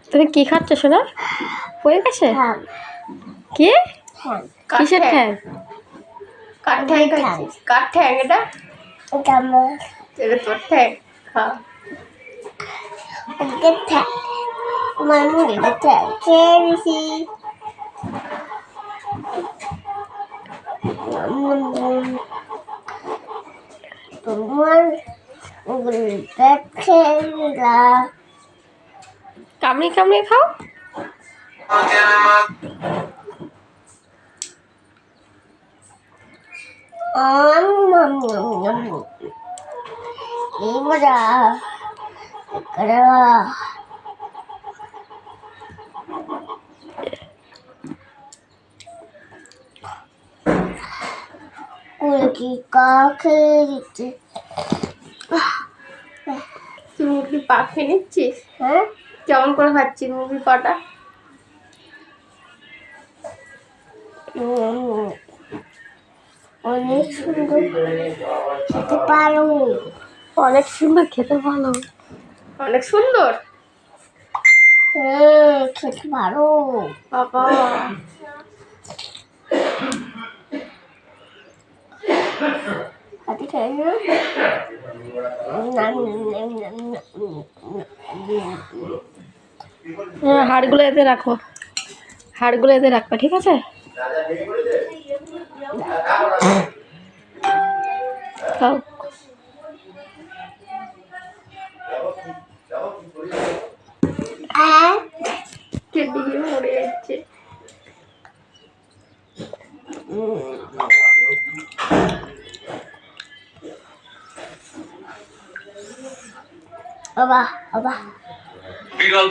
তুমি কি খাচ্ছ সোনা? হয়ে গেছে কি? কিসের ঠ্যাং? কার ঠ্যাং খাচ্ছিস? কার ঠ্যাং এটা? এটা তোর ঠ্যাং। খা। কামড়ে কামড়ে খাও। তুই মুরগির পা খেয়ে নিচ্ছিস? হ্যাঁ, কেমন করে খাচ্ছিস মুরগির পাটা? অনেক সুন্দর খেতে পারো। অনেক সুন্দর খেতে ভালো। অনেক সুন্দর। খেতে পারো বাবা। হাড়গুলো এতে রাখো, হাড়গুলো এতে রাখবা, ঠিক আছে? খাও। দিকে মরে যাচ্ছে। বাবা বাবা বিড়াল